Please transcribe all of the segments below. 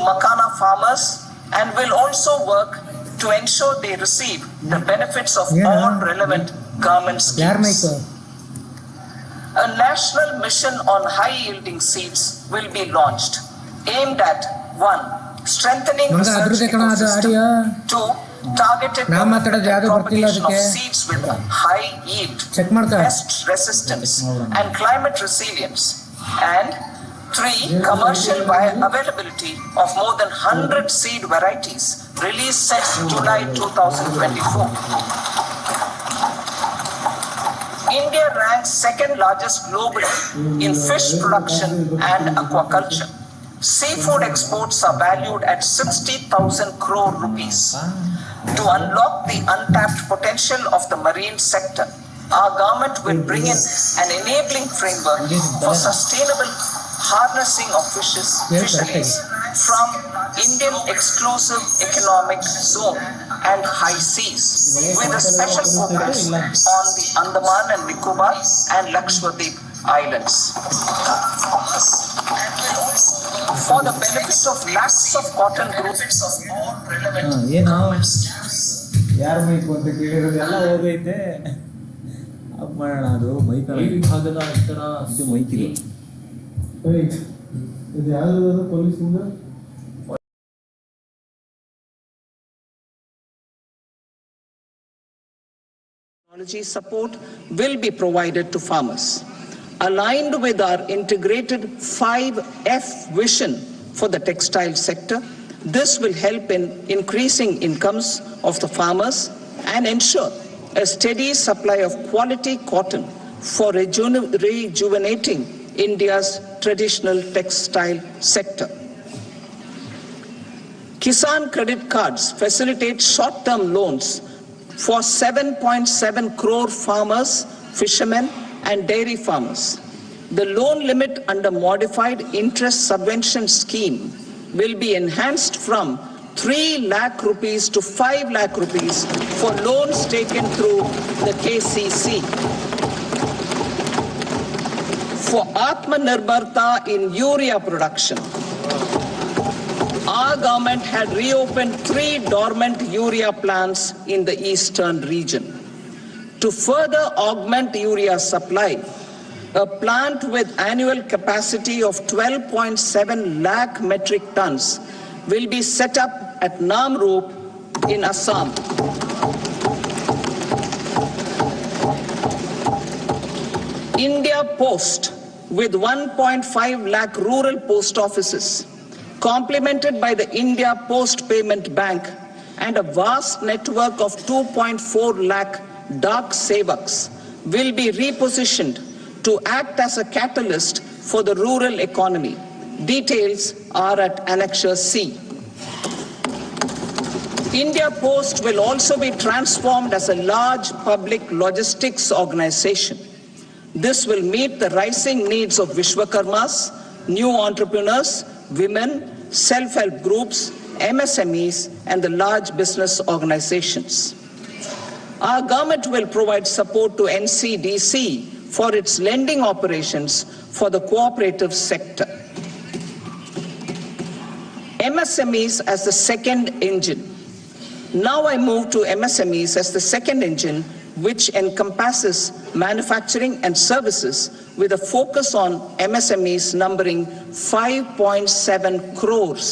Makana farmers and will also work to ensure they receive the benefits of all relevant government schemes. A national mission on high-yielding seeds will be launched, aimed at 1. Strengthening research ecosystem, 2. Targeted propagation of seeds with high yield, pest resistance, and climate resilience, and 3. Commercial availability of more than 100 seed varieties released since July 2024. India ranks second largest globally in fish production and aquaculture. Seafood exports are valued at 60,000 crore rupees. To unlock the untapped potential of the marine sector, our government will bring in an enabling framework for sustainable harnessing of fisheries from Indian exclusive economic zone and high seas, with a special focus on the Andaman and Nicobar and Lakshadweep islands. For the benefit of lakhs of cotton groups of all relevant government schemes. ಯಾರ mike ಅಂತ ಕೇಳಿರೋದು ಎಲ್ಲ ಹೋಗೈತೆ up ಮಾಡೋಣ ಅದು ಮೈಕಲ್ಲ ಈ ವಿಭಾಗದ ಇತರ ಇದು ಮೈಕಿದೆ ಇದು ಯಾವುದು ಪೊಲೀಸಿಂದ Technology support will be provided to farmers. Aligned with our integrated 5F vision for the textile sector, this will help in increasing incomes of the farmers and ensure a steady supply of quality cotton for rejuvenating India's traditional textile sector. Kisan credit cards facilitate short-term loans for 7.7 crore farmers, fishermen, and dairy farmers. The loan limit under modified interest subvention scheme will be enhanced from 3 lakh rupees to 5 lakh rupees for loans taken through the KCC. For Atmanirbharta in urea production, our government had reopened 3 dormant urea plants in the eastern region. To further augment urea supply, a plant with annual capacity of 12.7 lakh metric tons will be set up at Namrup in Assam. India Post, with 1.5 lakh rural post offices, complemented by the India Post Payment Bank and a vast network of 2.4 lakh Dak Sevaks, will be repositioned to act as a catalyst for the rural economy. Details are at Annexure C. India Post will also be transformed as a large public logistics organization. This will meet the rising needs of Vishwakarmas, new entrepreneurs, women, self-help groups, MSMEs, and the large business organizations. Our government will provide support to NCDC for its lending operations for the cooperative sector. MSMEs as the second engine. Now I move to MSMEs as the second engine, which encompasses manufacturing and services with a focus on MSMEs numbering 5.7 crores.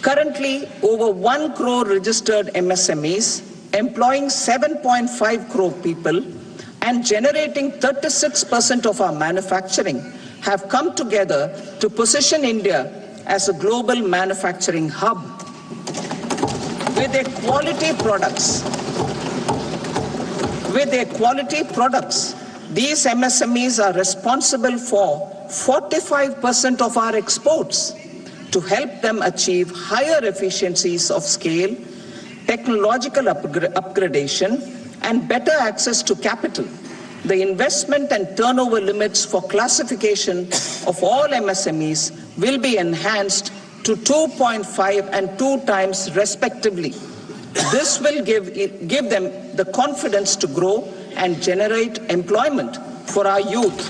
Currently, over 1 crore registered MSMEs, employing 7.5 crore people and generating 36% of our manufacturing, have come together to position India as a global manufacturing hub. With their quality products, these MSMEs are responsible for 45% of our exports. To help them achieve higher efficiencies of scale, technological upgradation, and better access to capital, the investment and turnover limits for classification of all MSMEs will be enhanced to 2.5 and 2 times respectively. This will give them the confidence to grow and generate employment for our youth.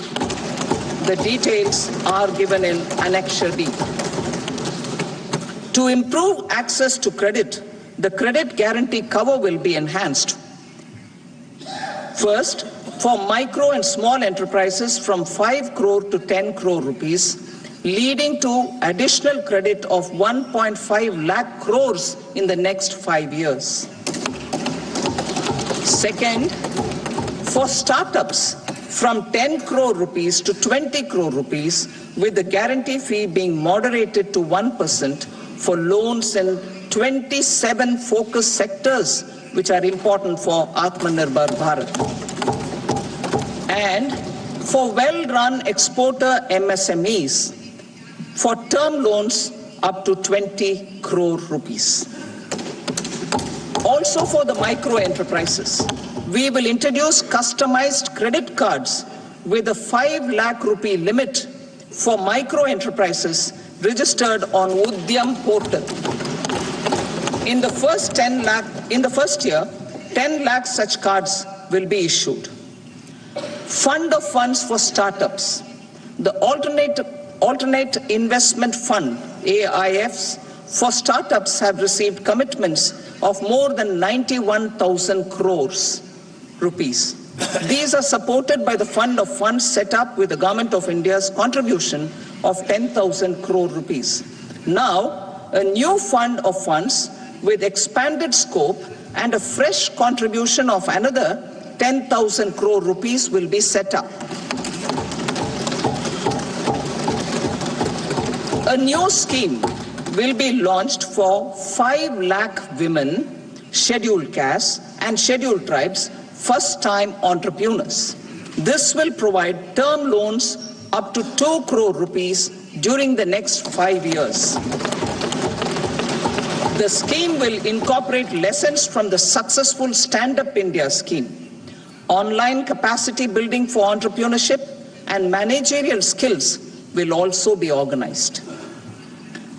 The details are given in Annexure D. To improve access to credit, the credit guarantee cover will be enhanced. First, for micro and small enterprises from 5 crore to 10 crore rupees, leading to additional credit of 1.5 lakh crores in the next 5 years. Second, for startups from 10 crore rupees to 20 crore rupees, with the guarantee fee being moderated to 1% for loans in 27 focus sectors which are important for Atmanirbhar Bharat. And for well-run exporter MSMEs, for term loans up to 20 crore rupees. Also for the micro enterprises, we will introduce customized credit cards with a 5 lakh rupee limit for micro enterprises registered on Udyam portal. In the first year, 10 lakh such cards will be issued. Fund of funds for startups. The alternate investment fund, AIFs, for startups have received commitments of more than 91,000 crores rupees. These are supported by the fund of funds set up with the Government of India's contribution of 10,000 crore rupees. Now, a new fund of funds with expanded scope and a fresh contribution of another 10,000 crore rupees will be set up. A new scheme will be launched for 5 lakh women, scheduled castes and scheduled tribes, first-time entrepreneurs. This will provide term loans up to 2 crore rupees during the next 5 years. The scheme will incorporate lessons from the successful Stand Up India scheme. Online capacity building for entrepreneurship and managerial skills will also be organized.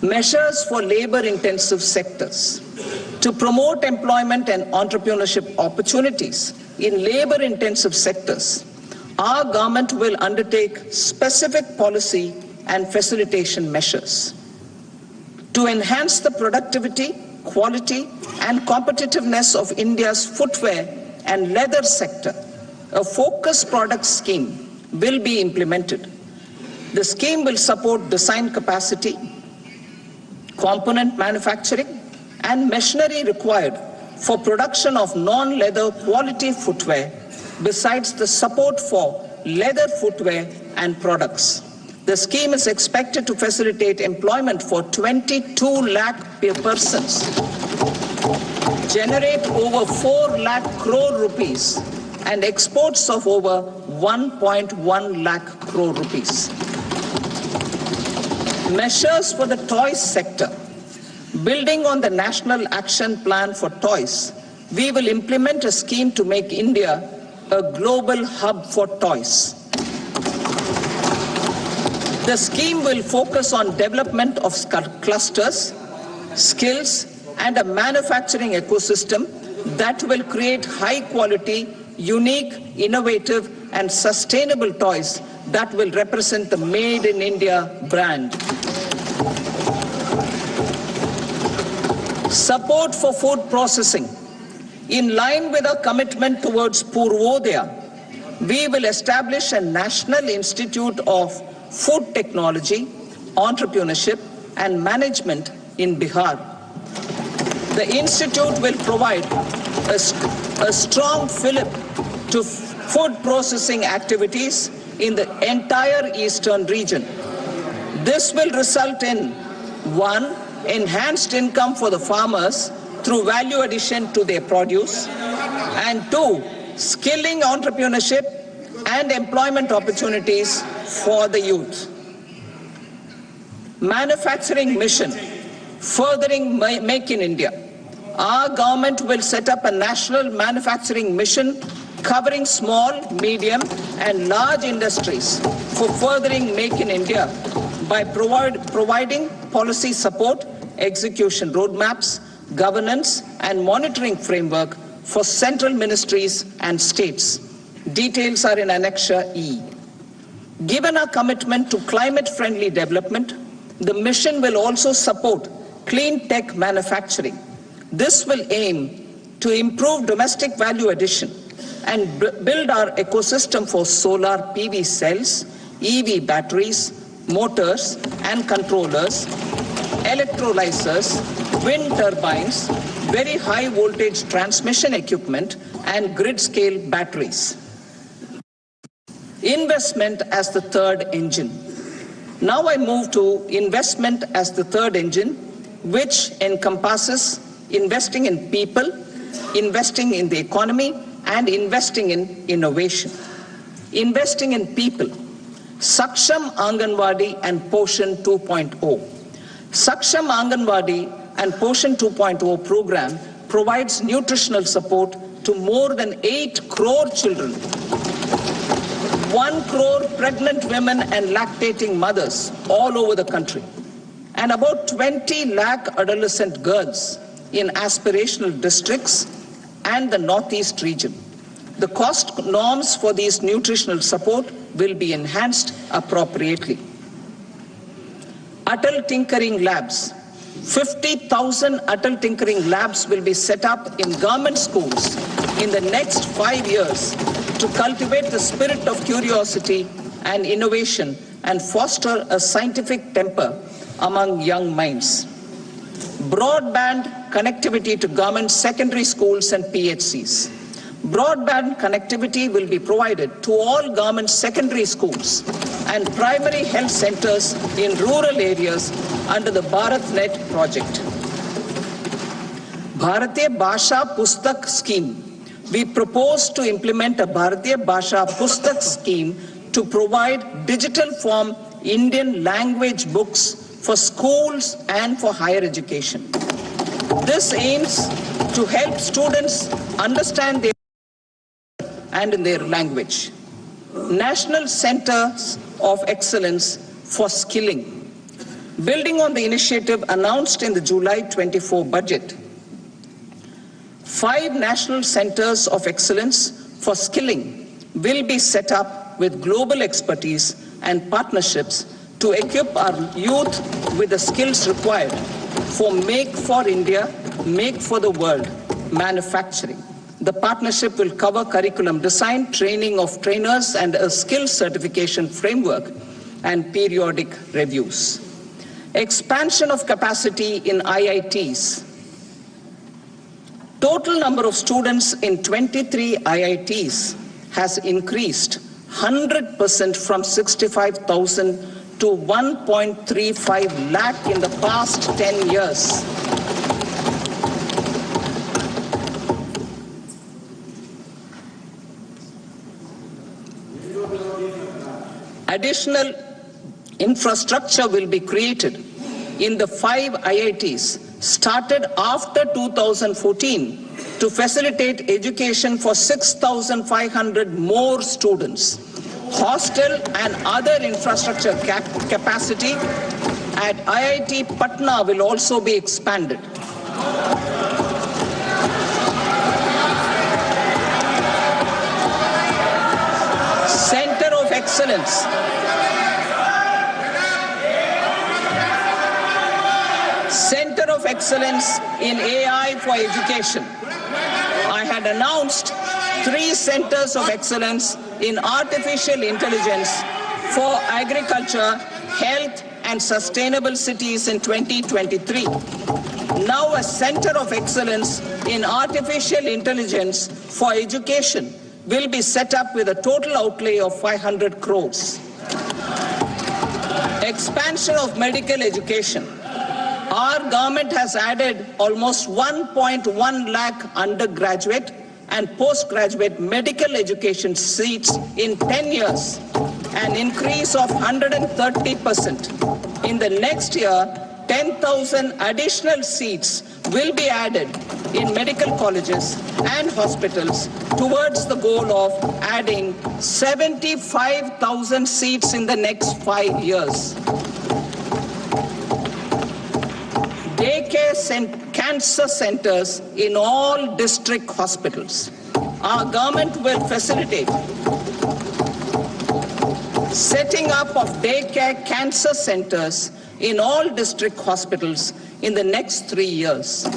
Measures for labor-intensive sectors. To promote employment and entrepreneurship opportunities in labor-intensive sectors, our government will undertake specific policy and facilitation measures. To enhance the productivity, quality, and competitiveness of India's footwear and leather sector, a focused product scheme will be implemented. The scheme will support design capacity, component manufacturing, and machinery required for production of non-leather quality footwear, besides the support for leather footwear and products. The scheme is expected to facilitate employment for 22 lakh persons, generate over 4 lakh crore rupees, and exports of over 1.1 lakh crore rupees. Measures for the toys sector. Building on the National Action Plan for Toys, we will implement a scheme to make India a global hub for toys. The scheme will focus on development of clusters, skills, and a manufacturing ecosystem that will create high-quality, unique, innovative, and sustainable toys that will represent the Made in India brand. Support for food processing. In line with our commitment towards Purvodaya, we will establish a National Institute of Food Technology, Entrepreneurship and Management in Bihar. The institute will provide a strong fillip to food processing activities in the entire eastern region. This will result in 1. Enhanced income for the farmers through value addition to their produce, and 2. Skilling entrepreneurship and employment opportunities for the youth. Manufacturing mission, furthering Make in India. Our government will set up a national manufacturing mission covering small, medium and large industries for furthering Make in India by providing policy support, execution roadmaps, governance and monitoring framework for central ministries and states. Details are in Annexure E. Given our commitment to climate-friendly development, the mission will also support clean tech manufacturing. This will aim to improve domestic value addition and build our ecosystem for solar PV cells, EV batteries, motors and controllers, electrolyzers, wind turbines, very high voltage transmission equipment and grid scale batteries. Investment as the third engine. Now I move to investment as the third engine, which encompasses investing in people, investing in the economy, and investing in innovation. Investing in people. Saksham Anganwadi and Poshan 2.0. Saksham Anganwadi and Poshan 2.0 program provides nutritional support to more than 8 crore children, 1 crore pregnant women and lactating mothers all over the country, and about 20 lakh adolescent girls in aspirational districts and the Northeast region. The cost norms for these nutritional support will be enhanced appropriately. Atal Tinkering Labs. 50,000 Atal Tinkering Labs will be set up in government schools in the next 5 years to cultivate the spirit of curiosity and innovation and foster a scientific temper among young minds. Broadband connectivity to government secondary schools and PHCs. Broadband connectivity will be provided to all government secondary schools and primary health centers in rural areas under the BharatNet project. Bharatiya Bhasha Pustak Scheme. We propose to implement a Bharatiya Bhasha Pustak scheme to provide digital form Indian language books for schools and for higher education. This aims to help students understand their and in their language. National Centers of Excellence for Skilling. Building on the initiative announced in the July 24 budget, 5 National Centers of Excellence for Skilling will be set up with global expertise and partnerships to equip our youth with the skills required for Make for India, Make for the World manufacturing. The partnership will cover curriculum design, training of trainers, and a skills certification framework and periodic reviews. Expansion of capacity in IITs. Total number of students in 23 IITs has increased 100% from 65,000 to 1.35 lakh in the past 10 years. Additional infrastructure will be created in the 5 IITs started after 2014 to facilitate education for 6,500 more students. Hostel and other infrastructure capacity at IIT Patna will also be expanded. Center of Excellence. Center of Excellence in AI for Education. I had announced 3 centers of excellence in artificial intelligence for agriculture, health, and sustainable cities in 2023. Now a center of excellence in artificial intelligence for education will be set up with a total outlay of 500 crores. Expansion of medical education. Our government has added almost 1.1 lakh undergraduate and postgraduate medical education seats in 10 years, an increase of 130%. In the next year, 10,000 additional seats will be added in medical colleges and hospitals towards the goal of adding 75,000 seats in the next 5 years. Daycare cancer centers in all district hospitals. Our government will facilitate setting up of daycare cancer centers in all district hospitals in the next 3 years.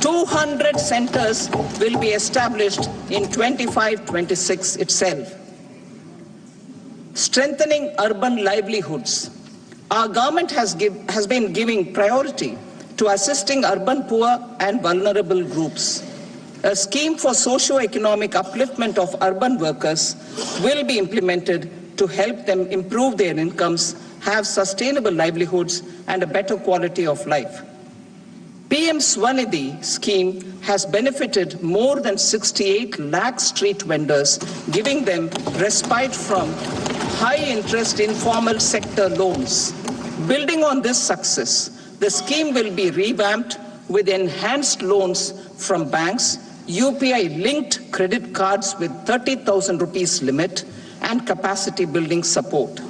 200 centers will be established in 25-26 itself. Strengthening urban livelihoods. Our government has been giving priority to assisting urban poor and vulnerable groups. A scheme for socio-economic upliftment of urban workers will be implemented to help them improve their incomes, have sustainable livelihoods, and a better quality of life. PM Swanidhi scheme has benefited more than 68 lakh street vendors, giving them respite from high-interest informal sector loans. Building on this success, the scheme will be revamped with enhanced loans from banks, UPI-linked credit cards with 30,000 rupees limit, and capacity building support.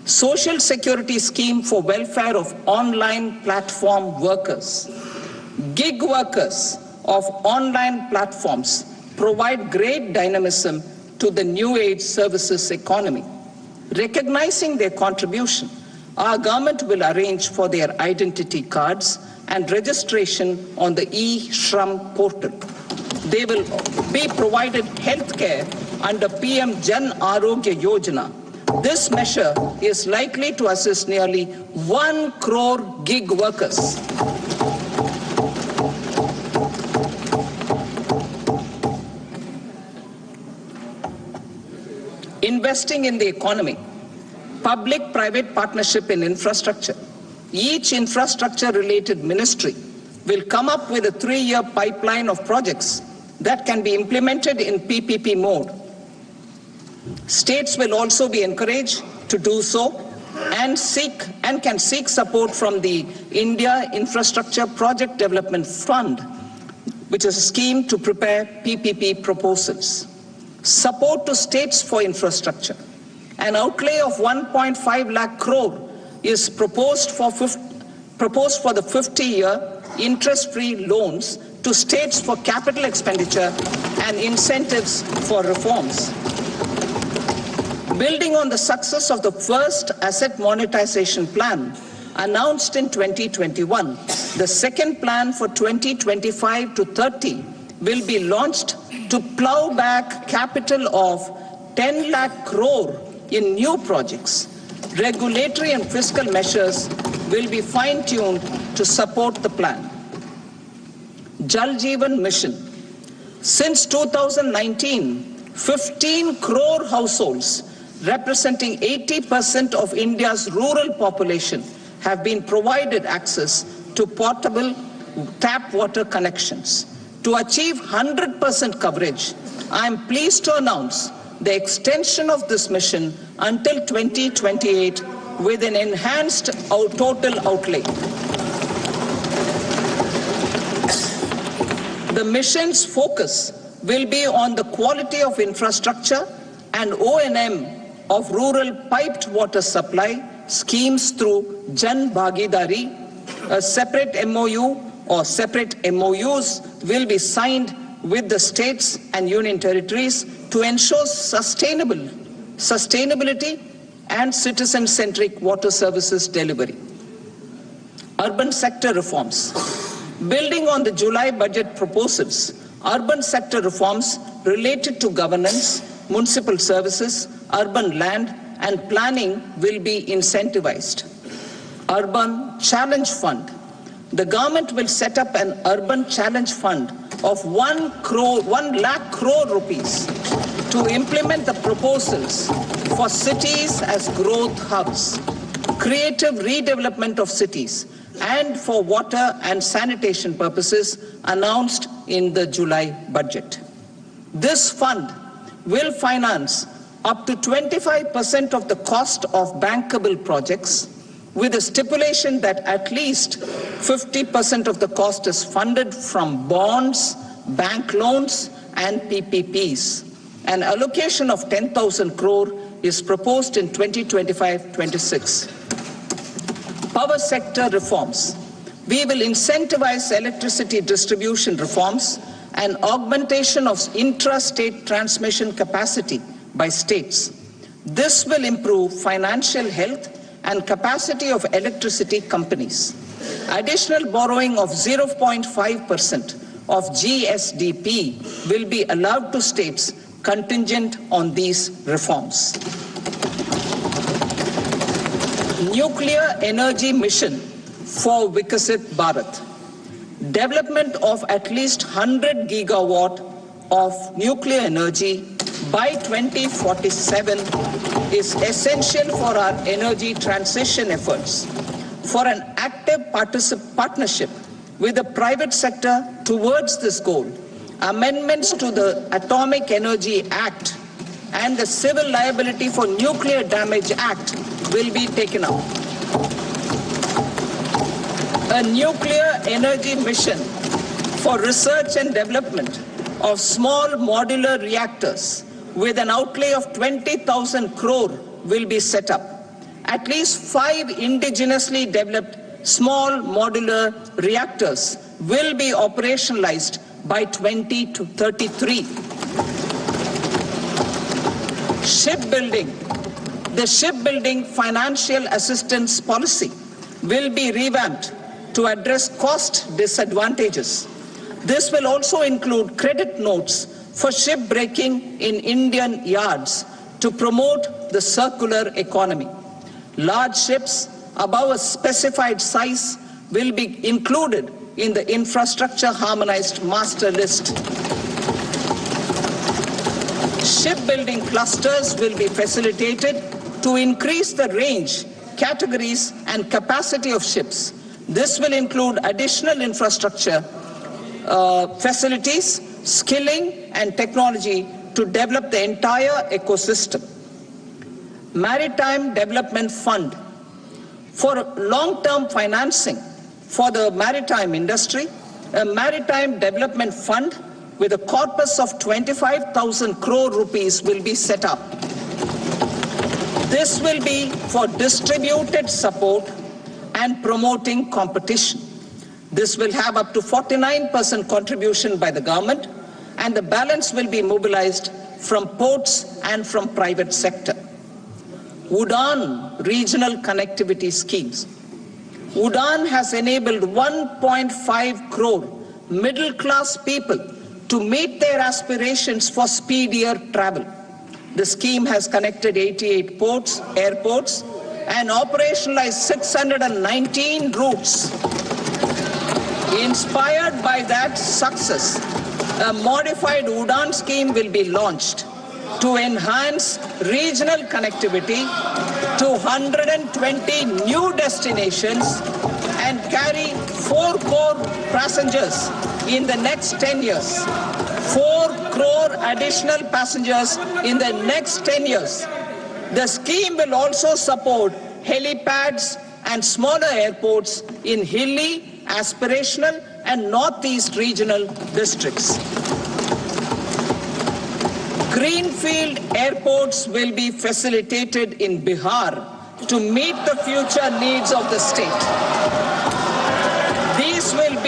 Social Security Scheme for welfare of online platform workers. Gig workers of online platforms provide great dynamism to the new age services economy. Recognizing their contribution, our government will arrange for their identity cards and registration on the e-Shram portal. They will be provided healthcare under PM Jan Arogya Yojana. This measure is likely to assist nearly 1 crore gig workers. Investing in the economy. Public-private partnership in infrastructure. Each infrastructure-related ministry will come up with a 3-year pipeline of projects that can be implemented in PPP mode. States will also be encouraged to do so and can seek support from the India Infrastructure Project Development Fund, which is a scheme to prepare PPP proposals. Support to states for infrastructure. An outlay of 1.5 lakh crore is proposed for the 50-year interest-free loans to states for capital expenditure and incentives for reforms. Building on the success of the first asset monetization plan announced in 2021, the second plan for 2025 to 30 will be launched to plow back capital of 10 lakh crore in new projects. Regulatory and fiscal measures will be fine-tuned to support the plan. Jal Jeevan Mission. Since 2019, 15 crore households representing 80% of India's rural population have been provided access to portable tap water connections. To achieve 100% coverage, I am pleased to announce the extension of this mission until 2028 with an enhanced total outlay. The mission's focus will be on the quality of infrastructure and O&M of rural piped water supply schemes through Jan Bhagidari. A separate MOU or separate MOUs will be signed with the states and union territories to ensure sustainability and citizen-centric water services delivery. Urban sector reforms. Building on the July budget proposals, urban sector reforms related to governance, municipal services, urban land and planning will be incentivized. Urban Challenge Fund. The government will set up an urban challenge fund of 1 lakh crore rupees to implement the proposals for cities as growth hubs, creative redevelopment of cities, and for water and sanitation purposes announced in the July budget. This fund will finance up to 25% of the cost of bankable projects, with a stipulation that at least 50% of the cost is funded from bonds, bank loans, and PPPs. An allocation of 10,000 crore is proposed in 2025-26. Power sector reforms. We will incentivize electricity distribution reforms and augmentation of intra-state transmission capacity by states. This will improve financial health and capacity of electricity companies. Additional borrowing of 0.5% of GSDP will be allowed to states contingent on these reforms. Nuclear energy mission for Vikasit Bharat. Development of at least 100 gigawatt of nuclear energy by 2047 is essential for our energy transition efforts. For an active partnership with the private sector towards this goal, amendments to the Atomic Energy Act and the Civil Liability for Nuclear Damage Act will be taken up. A nuclear energy mission for research and development of small modular reactors with an outlay of 20,000 crore will be set up. At least 5 indigenously developed small modular reactors will be operationalized by 2033. Shipbuilding. The shipbuilding financial assistance policy will be revamped to address cost disadvantages. This will also include credit notes for shipbreaking in Indian yards to promote the circular economy. Large ships above a specified size will be included in the infrastructure harmonized master list. Shipbuilding clusters will be facilitated to increase the range, categories, and capacity of ships. This will include additional infrastructure, facilities, skilling, and technology to develop the entire ecosystem. Maritime Development Fund. For long-term financing for the maritime industry, a Maritime Development Fund with a corpus of 25,000 crore rupees will be set up. This will be for distributed support and promoting competition. This will have up to 49% contribution by the government, and the balance will be mobilized from ports and from private sector. UDAN regional connectivity schemes. UDAN has enabled 1.5 crore middle-class people to meet their aspirations for speedier travel. The scheme has connected 88 ports, airports, and operationalized 619 routes. Inspired by that success, a modified UDAN scheme will be launched to enhance regional connectivity to 120 new destinations and carry 4 crore passengers in the next 10 years. 4 crore additional passengers in the next 10 years. The scheme will also support helipads and smaller airports in hilly, aspirational, and northeast regional districts. Greenfield airports will be facilitated in Bihar to meet the future needs of the state. These will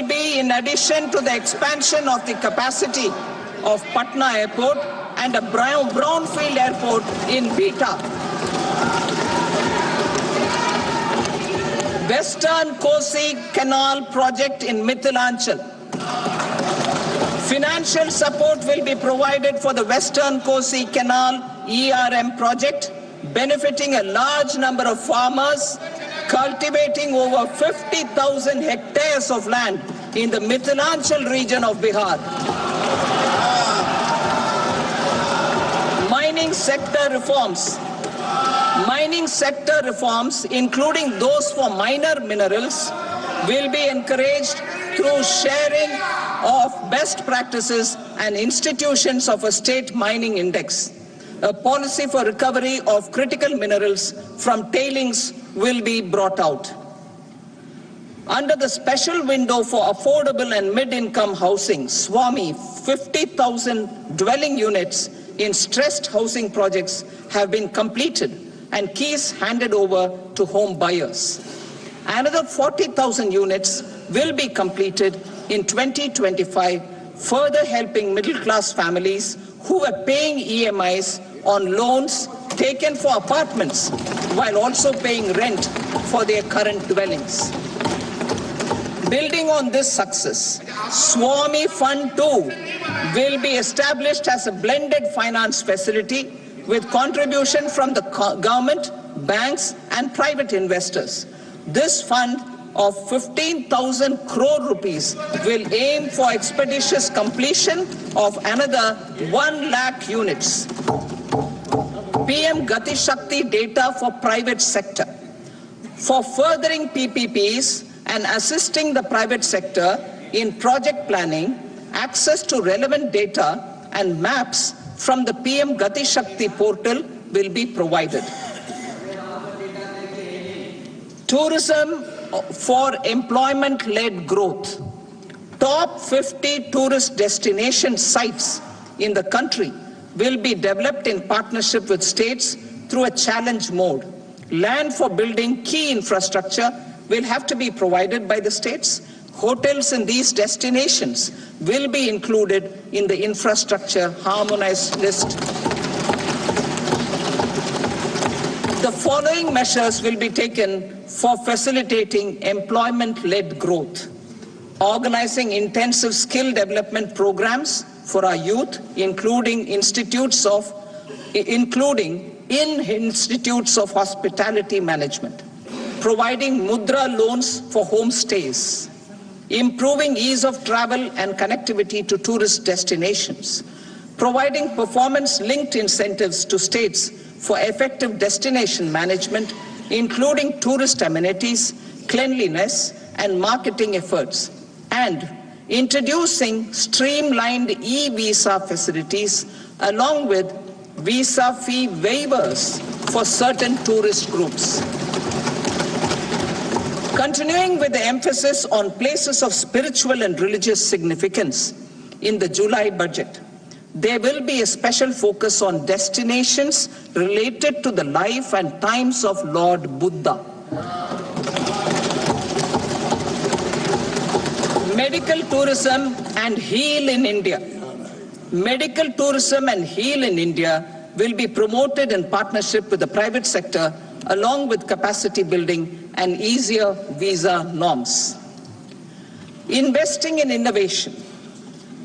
be in addition to the expansion of the capacity of Patna Airport and a brownfield airport in Beta. Western Kosi Canal project in Mithilanchal. Financial support will be provided for the Western Kosi Canal ERM project, benefiting a large number of farmers, cultivating over 50,000 hectares of land in the Mithilanchal region of Bihar. Mining sector reforms. Mining sector reforms, including those for minor minerals, will be encouraged through sharing of best practices and institutions of a state mining index. A policy for recovery of critical minerals from tailings will be brought out. Under the special window for affordable and mid-income housing, SWAMI, 50,000 dwelling units in stressed housing projects have been completed and keys handed over to home buyers. Another 40,000 units will be completed in 2025, further helping middle-class families who are paying EMIs on loans taken for apartments while also paying rent for their current dwellings. Building on this success, Swami Fund 2 will be established as a blended finance facility with contribution from the government, banks and private investors. This fund of 15,000 crore rupees will aim for expeditious completion of another 1 lakh units. PM Gati Shakti data for private sector. For furthering PPPs and assisting the private sector in project planning, access to relevant data and maps from the PM Gati Shakti portal will be provided. Tourism for employment-led growth. Top 50 tourist destination sites in the country will be developed in partnership with states through a challenge mode. Land for building key infrastructure will have to be provided by the states. Hotels in these destinations will be included in the infrastructure harmonized list. The following measures will be taken for facilitating employment-led growth. Organizing intensive skill development programs for our youth, including in institutes of hospitality management. Providing mudra loans for homestays. Improving ease of travel and connectivity to tourist destinations. Providing performance-linked incentives to states for effective destination management, including tourist amenities, cleanliness, and marketing efforts. And introducing streamlined e-visa facilities along with visa fee waivers for certain tourist groups. Continuing with the emphasis on places of spiritual and religious significance in the July budget, there will be a special focus on destinations related to the life and times of Lord Buddha. Medical tourism and heal in India. Medical tourism and heal in India will be promoted in partnership with the private sector along with capacity building and easier visa norms. Investing in innovation.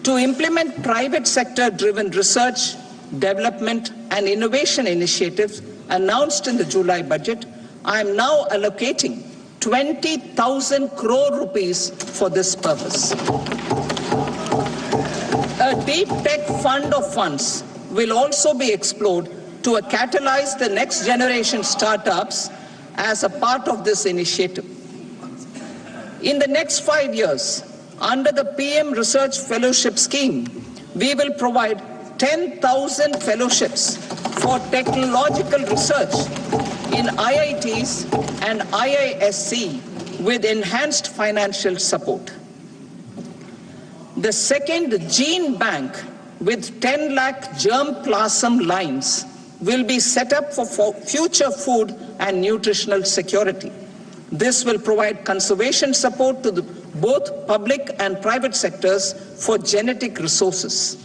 To implement private sector-driven research, development and innovation initiatives announced in the July budget, I am now allocating 20,000 crore rupees for this purpose. A deep tech fund of funds will also be explored to catalyze the next generation startups as a part of this initiative. In the next 5 years, under the PM Research Fellowship Scheme, we will provide 10,000 fellowships for technological research in IITs and IISc with enhanced financial support. The second gene bank with 10 lakh germplasm lines will be set up for future food and nutritional security. This will provide conservation support to both public and private sectors for genetic resources.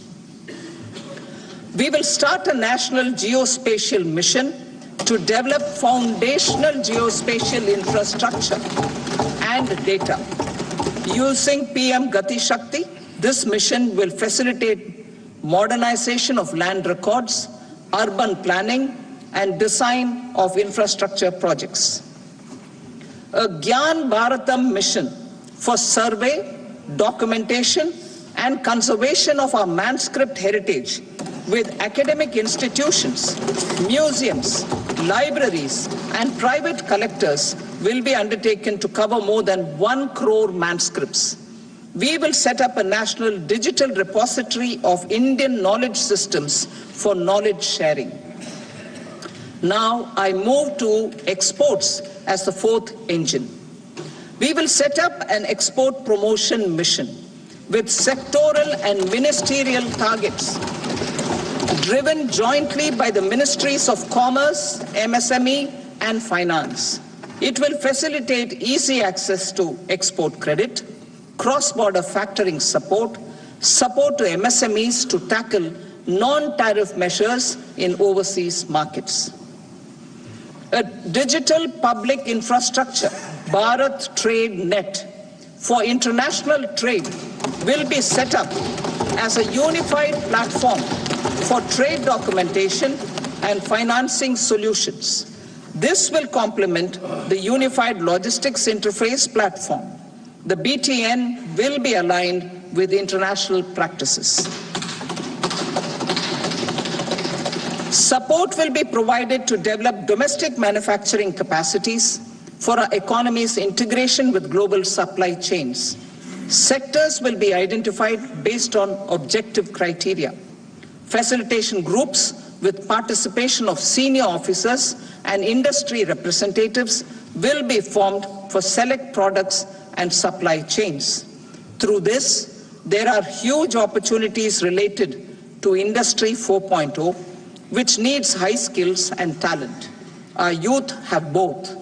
We will start a national geospatial mission to develop foundational geospatial infrastructure and data. Using PM Gati Shakti, this mission will facilitate modernization of land records, urban planning, and design of infrastructure projects. A Gyan Bharatam mission for survey, documentation, and conservation of our manuscript heritage with academic institutions, museums, libraries, and private collectors will be undertaken to cover more than 1 crore manuscripts. We will set up a national digital repository of Indian knowledge systems for knowledge sharing. Now I move to exports as the fourth engine. We will set up an export promotion mission with sectoral and ministerial targets driven jointly by the Ministries of Commerce, MSME, and Finance. It will facilitate easy access to export credit, cross-border factoring support, support to MSMEs to tackle non-tariff measures in overseas markets. A digital public infrastructure, Bharat Trade Net, for international trade will be set up as a unified platform for trade documentation and financing solutions. This will complement the Unified Logistics Interface platform. The BTN will be aligned with international practices. Support will be provided to develop domestic manufacturing capacities for our economy's integration with global supply chains. Sectors will be identified based on objective criteria. Facilitation groups with participation of senior officers and industry representatives will be formed for select products and supply chains. Through this, there are huge opportunities related to Industry 4.0, which needs high skills and talent. Our youth have both.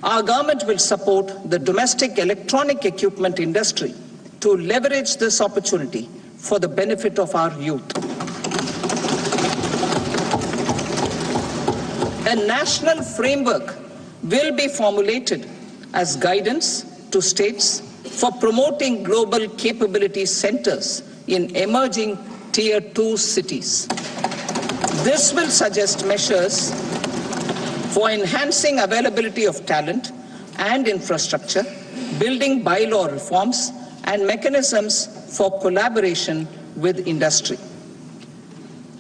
Our government will support the domestic electronic equipment industry to leverage this opportunity for the benefit of our youth. A national framework will be formulated as guidance to states for promoting global capability centers in emerging Tier 2 cities. This will suggest measures for enhancing availability of talent and infrastructure, building bylaw reforms, and mechanisms for collaboration with industry.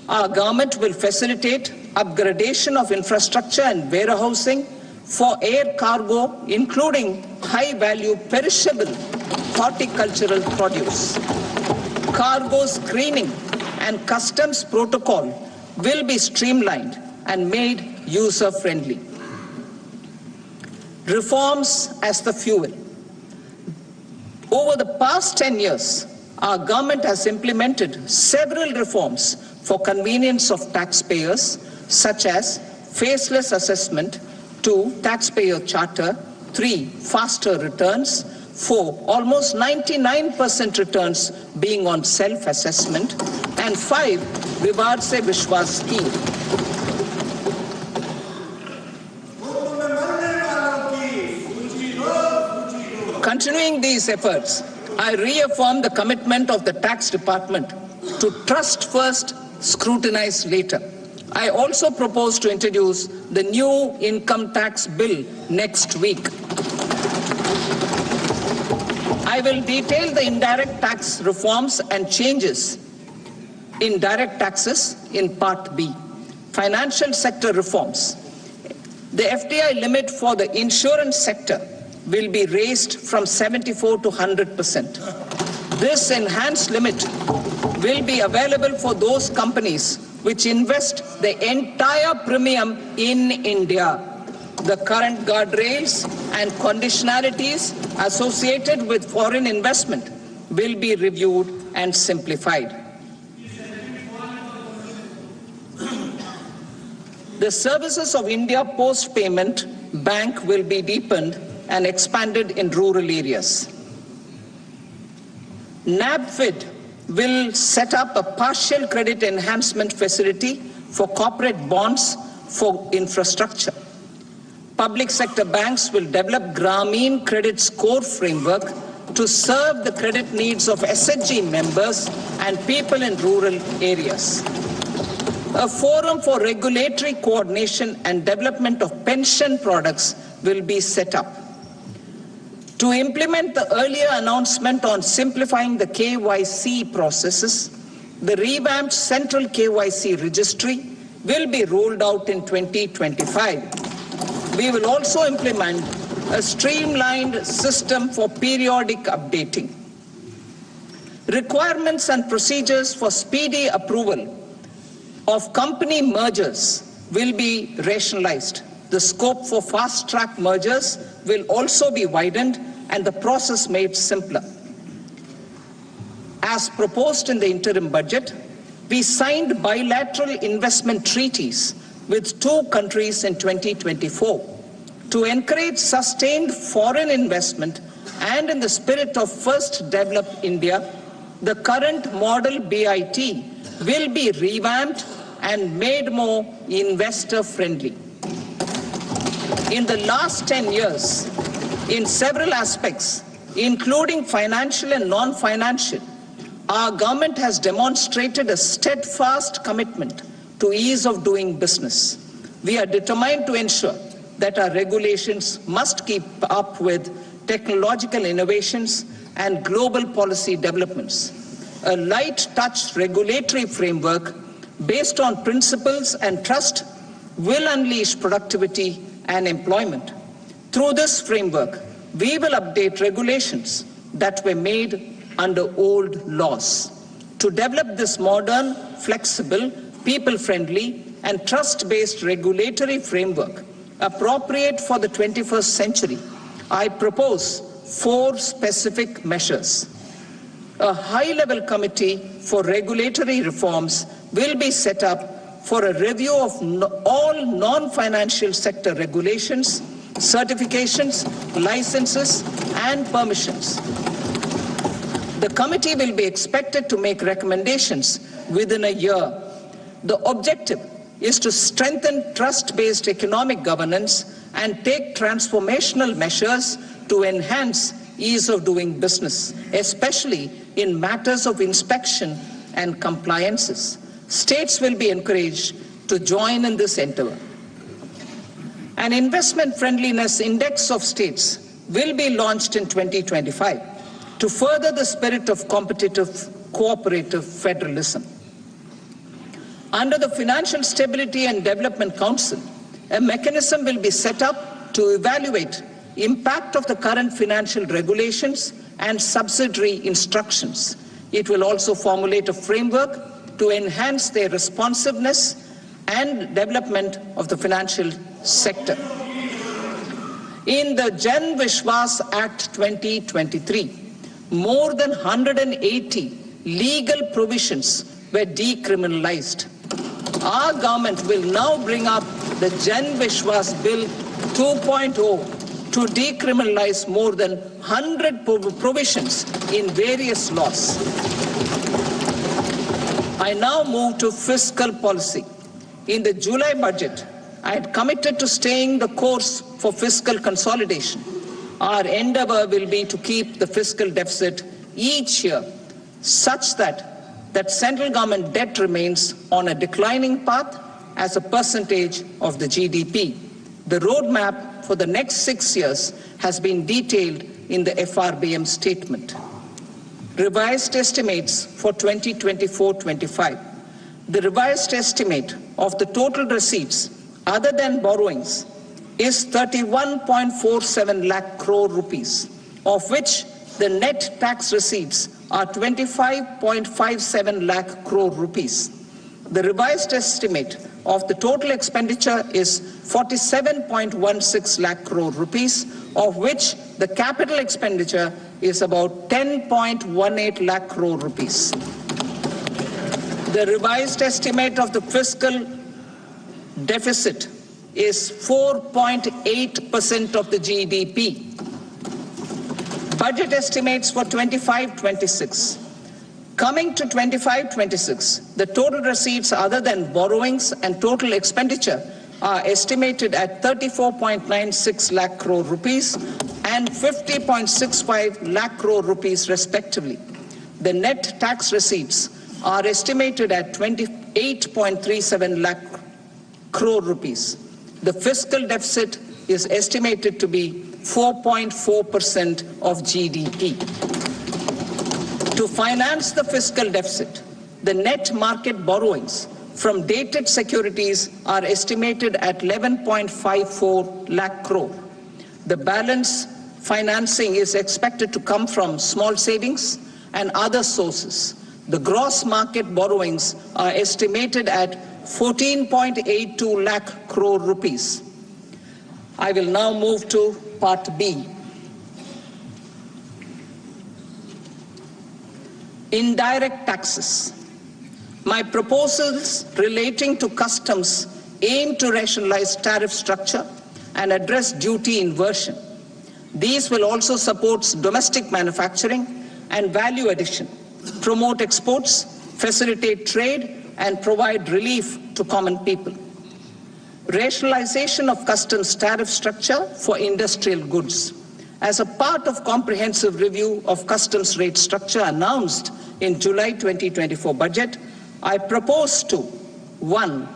Our government will facilitate upgradation of infrastructure and warehousing for air cargo, including high-value perishable horticultural produce. Cargo screening and customs protocol will be streamlined and made user-friendly. Reforms as the fuel. Over the past 10 years, our government has implemented several reforms for convenience of taxpayers, such as faceless assessment, 2, taxpayer charter, 3, faster returns, 4, almost 99% returns being on self-assessment, and 5, Vivad Se Vishwas scheme. Continuing these efforts, I reaffirm the commitment of the tax department to trust first, scrutinize later. I also propose to introduce the new income tax bill next week. I will detail the indirect tax reforms and changes in direct taxes in Part B. Financial sector reforms. The FDI limit for the insurance sector will be raised from 74 to 100%. This enhanced limit will be available for those companies which invest the entire premium in India. The current guardrails and conditionalities associated with foreign investment will be reviewed and simplified. The services of India Post Payment Bank will be deepened and expanded in rural areas. NABFID will set up a partial credit enhancement facility for corporate bonds for infrastructure. Public sector banks will develop Grameen Credit Score framework to serve the credit needs of SHG members and people in rural areas. A forum for regulatory coordination and development of pension products will be set up. To implement the earlier announcement on simplifying the KYC processes, the revamped Central KYC Registry will be rolled out in 2025. We will also implement a streamlined system for periodic updating. Requirements and procedures for speedy approval of company mergers will be rationalized. The scope for fast-track mergers will also be widened and the process made simpler. As proposed in the interim budget, We signed bilateral investment treaties with 2 countries in 2024 to encourage sustained foreign investment, and in the spirit of First Develop India, the current model BIT will be revamped and made more investor-friendly. In the last 10 years, in several aspects, including financial and non-financial, our government has demonstrated a steadfast commitment to ease of doing business. We are determined to ensure that our regulations must keep up with technological innovations and global policy developments. A light touch regulatory framework based on principles and trust will unleash productivity and employment. Through this framework, we will update regulations that were made under old laws. To develop this modern, flexible, people-friendly, and trust-based regulatory framework appropriate for the 21st century, I propose 4 specific measures. A high-level committee for regulatory reforms will be set up for a review of all non-financial sector regulations, certifications, licenses, and permissions. The committee will be expected to make recommendations within a year. The objective is to strengthen trust-based economic governance and take transformational measures to enhance ease of doing business, especially in matters of inspection and compliances. States will be encouraged to join in this endeavor. An investment friendliness index of states will be launched in 2025 to further the spirit of competitive, cooperative federalism. Under the Financial Stability and Development Council, a mechanism will be set up to evaluate impact of the current financial regulations and subsidiary instructions. It will also formulate a framework to enhance their responsiveness and development of the financial sector. In the Jan Vishwas Act 2023, more than 180 legal provisions were decriminalized. Our government will now bring up the Jan Vishwas Bill 2.0 to decriminalize more than 100 provisions in various laws. I now move to fiscal policy. In the July budget, I had committed to staying the course for fiscal consolidation. Our endeavor will be to keep the fiscal deficit each year such that central government debt remains on a declining path as a percentage of the GDP. The roadmap for the next 6 years has been detailed in the FRBM statement. Revised estimates for 2024-25. The revised estimate of the total receipts other than borrowings is 31.47 lakh crore rupees, of which the net tax receipts are 25.57 lakh crore rupees. The revised estimate of the total expenditure is 47.16 lakh crore rupees, of which the capital expenditure is about 10.18 lakh crore rupees. The revised estimate of the fiscal deficit is 4.8% of the GDP. Budget estimates for 25-26. Coming to 25-26, the total receipts other than borrowings and total expenditure are estimated at 34.96 lakh crore rupees and 50.65 lakh crore rupees respectively. The net tax receipts are estimated at 28.37 lakh crore rupees. The fiscal deficit is estimated to be 4.4% of GDP. To finance the fiscal deficit, the net market borrowings from dated securities are estimated at 11.54 lakh crore. The balance financing is expected to come from small savings and other sources. The gross market borrowings are estimated at 14.82 lakh crore rupees. I will now move to Part B. Indirect taxes. My proposals relating to customs aim to rationalize tariff structure and address duty inversion. These will also support domestic manufacturing and value addition, promote exports, facilitate trade, and provide relief to common people. Rationalization of customs tariff structure for industrial goods. As a part of comprehensive review of customs rate structure announced in July 2024 budget, I propose to 1.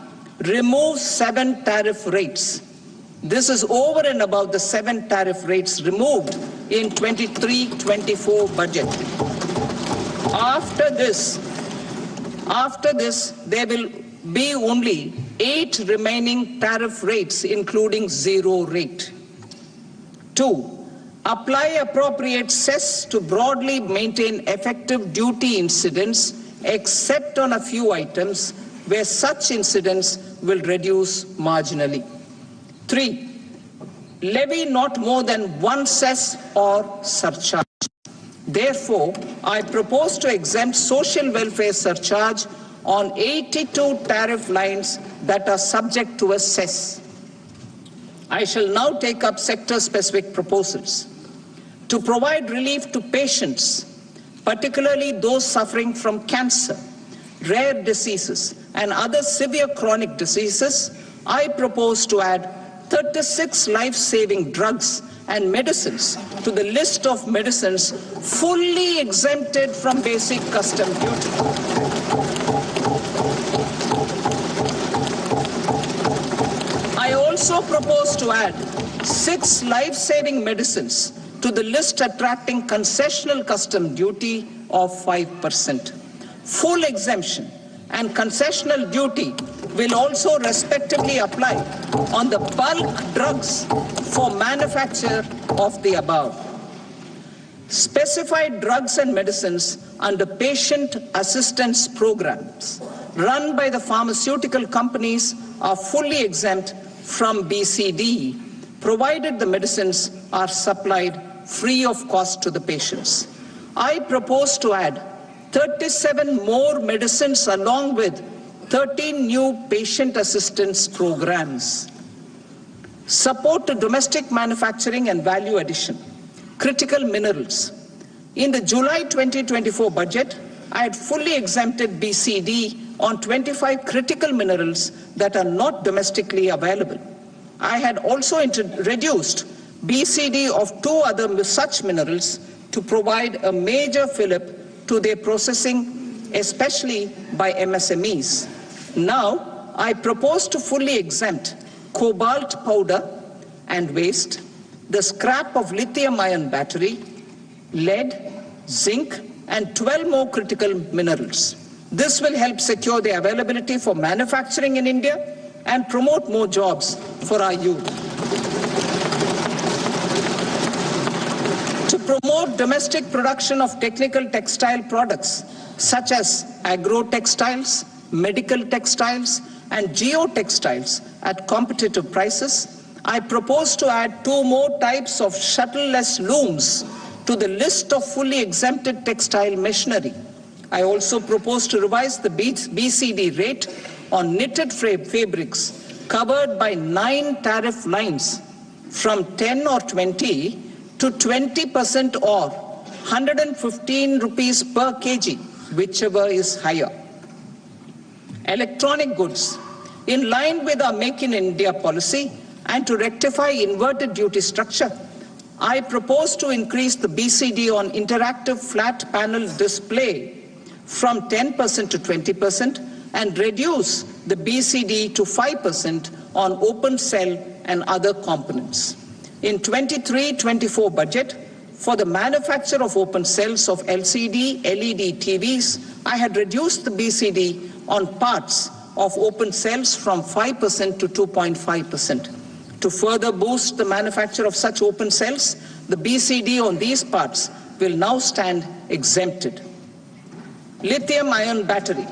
Remove 7 tariff rates. This is over and above the 7 tariff rates removed in 23-24 budget. After this, there will be only 8 remaining tariff rates, including 0 rate. 2. Apply appropriate cess to broadly maintain effective duty incidence, except on a few items where such incidence will reduce marginally. 3. Levy not more than 1 cess or surcharge. Therefore, I propose to exempt social welfare surcharge on 82 tariff lines that are subject to a cess. I shall now take up sector-specific proposals. To provide relief to patients, particularly those suffering from cancer, rare diseases, and other severe chronic diseases, I propose to add 36 life-saving drugs and medicines to the list of medicines fully exempted from basic custom duty. I also propose to add 6 life-saving medicines to the list attracting concessional custom duty of 5%. Full exemption and concessional duty will also respectively apply on the bulk drugs for manufacture of the above. Specified drugs and medicines under patient assistance programs run by the pharmaceutical companies are fully exempt from BCD, provided the medicines are supplied free of cost to the patients. I propose to add 37 more medicines along with 13 new patient assistance programs. Support to domestic manufacturing and value addition. Critical minerals. In the July 2024 budget, I had fully exempted BCD on 25 critical minerals that are not domestically available. I had also reduced BCD of 2 other such minerals to provide a major fillip to their processing, especially by MSMEs. Now, I propose to fully exempt cobalt powder and waste, the scrap of lithium-ion battery, lead, zinc, and 12 more critical minerals. This will help secure the availability for manufacturing in India and promote more jobs for our youth. To promote domestic production of technical textile products such as agro-textiles, medical textiles, and geotextiles at competitive prices, I propose to add 2 more types of shuttle-less looms to the list of fully exempted textile machinery. I also propose to revise the BCD rate on knitted fabrics covered by 9 tariff lines from 10 or 20 to 20% or 115 rupees per kg, whichever is higher. Electronic goods. In line with our Make in India policy and to rectify inverted duty structure, I propose to increase the BCD on interactive flat panel display from 10% to 20% and reduce the BCD to 5% on open cell and other components. In 23-24 budget, for the manufacture of open cells of LCD, LED TVs, I had reduced the BCD on parts of open cells from 5% to 2.5%. To further boost the manufacture of such open cells, the BCD on these parts will now stand exempted. Lithium-ion battery.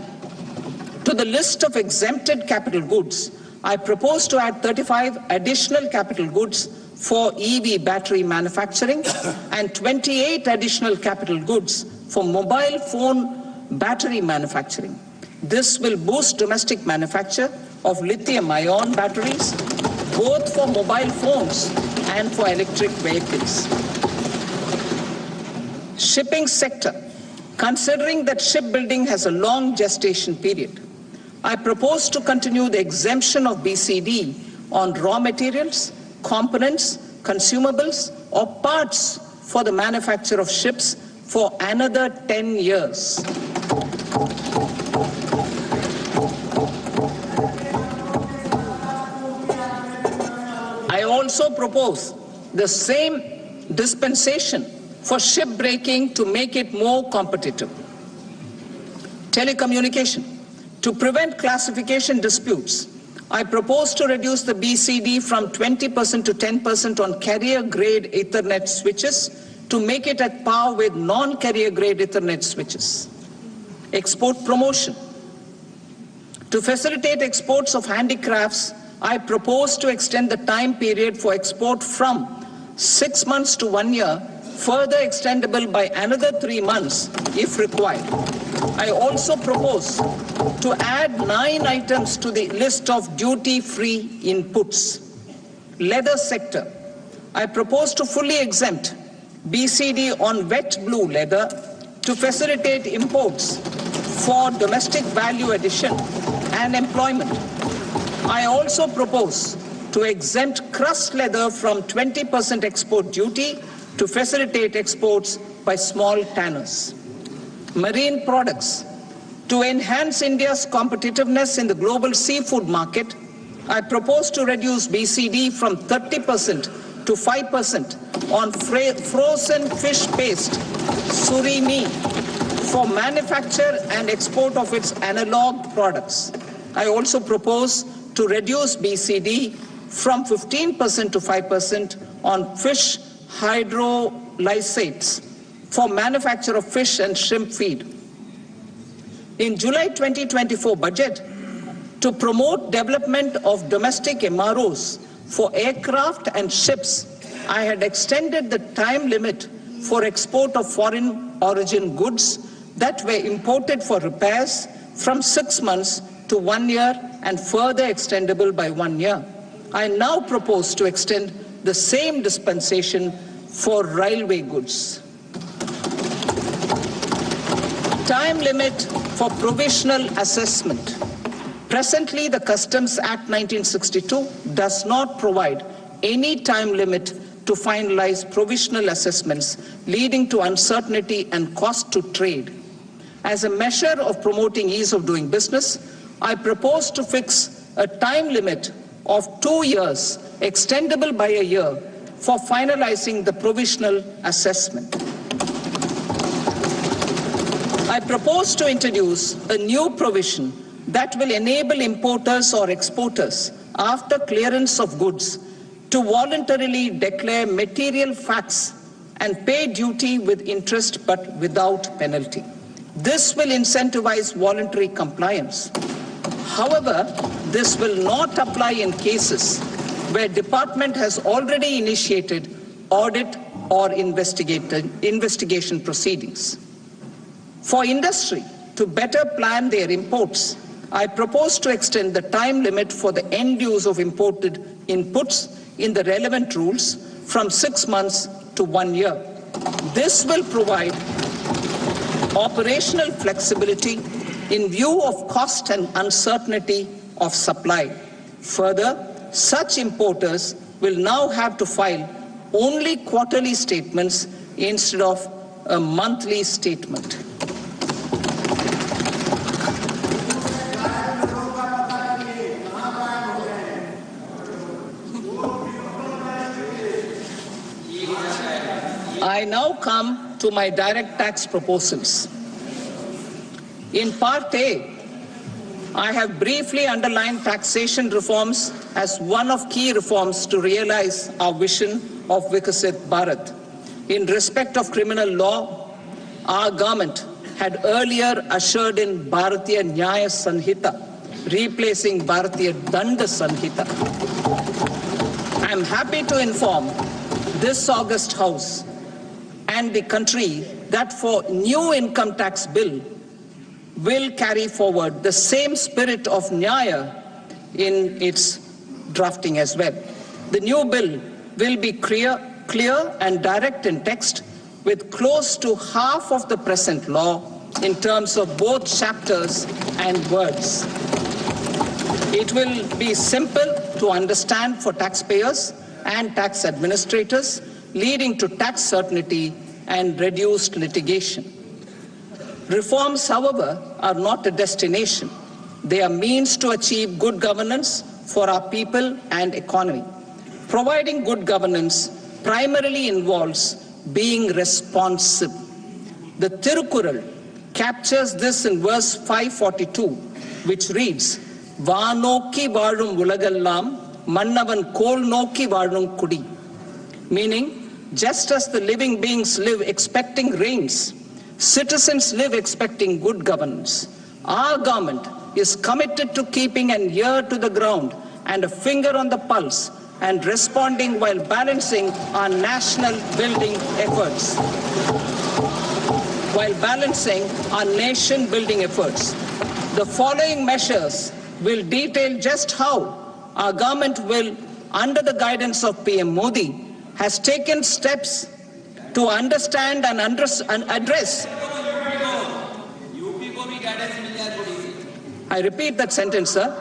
To the list of exempted capital goods, I propose to add 35 additional capital goods for EV battery manufacturing and 28 additional capital goods for mobile phone battery manufacturing. This will boost domestic manufacture of lithium-ion batteries, both for mobile phones and for electric vehicles. Shipping sector. Considering that shipbuilding has a long gestation period, I propose to continue the exemption of BCD on raw materials, components, consumables, or parts for the manufacture of ships for another 10 years. I also propose the same dispensation for shipbreaking to make it more competitive. Telecommunication. To prevent classification disputes, I propose to reduce the BCD from 20% to 10% on carrier-grade Ethernet switches to make it at par with non-carrier-grade Ethernet switches. Export promotion. To facilitate exports of handicrafts, I propose to extend the time period for export from 6 months to 1 year, further extendable by another 3 months if required. I also propose to add 9 items to the list of duty-free inputs. Leather sector. I propose to fully exempt BCD on wet blue leather to facilitate imports for domestic value addition and employment. I also propose to exempt crust leather from 20% export duty to facilitate exports by small tanners. Marine products. To enhance India's competitiveness in the global seafood market, I propose to reduce BCD from 30% to 5% on frozen fish paste, surimi, for manufacture and export of its analog products. I also propose to reduce BCD from 15% to 5% on fish hydrolysates for manufacture of fish and shrimp feed. In July 2024 budget, to promote development of domestic MROs for aircraft and ships, I had extended the time limit for export of foreign origin goods that were imported for repairs from 6 months to 1 year and further extendable by 1 year. I now propose to extend the same dispensation for railway goods. Time limit for provisional assessment. Presently, the Customs Act 1962 does not provide any time limit to finalize provisional assessments, leading to uncertainty and cost to trade. As a measure of promoting ease of doing business, I propose to fix a time limit of 2 years, extendable by a year, for finalizing the provisional assessment. I propose to introduce a new provision that will enable importers or exporters, after clearance of goods, to voluntarily declare material facts and pay duty with interest but without penalty. This will incentivize voluntary compliance. However, this will not apply in cases where department has already initiated audit or investigation proceedings. For industry to better plan their imports, I propose to extend the time limit for the end use of imported inputs in the relevant rules from 6 months to 1 year. This will provide operational flexibility in view of cost and uncertainty of supply. Further, such importers will now have to file only quarterly statements instead of a monthly statement. I now come to my direct tax proposals. In Part A, I have briefly underlined taxation reforms as one of key reforms to realize our vision of Vikasit Bharat. In respect of criminal law, our government had earlier ushered in Bharatiya Nyaya Sanhita, replacing Bharatiya Danda Sanhita. I am happy to inform this August House and the country that for new income tax bill, will carry forward the same spirit of Nyaya in its drafting as well. The new bill will be clear and direct in text, with close to half of the present law in terms of both chapters and words. It will be simple to understand for taxpayers and tax administrators, leading to tax certainty and reduced litigation. Reforms, however, are not a destination. They are means to achieve good governance for our people and economy. Providing good governance primarily involves being responsive. The Tirukural captures this in verse 542, which reads, "Vaanokki vaazhum ulagallam, mannavan kol nokki vaazhum kudi," meaning, just as the living beings live expecting rains, citizens live expecting good governance. Our government is committed to keeping an ear to the ground and a finger on the pulse and responding while balancing our national building efforts. The following measures will detail just how our government will, under the guidance of PM Modi, has taken steps to understand and address. I repeat that sentence, sir.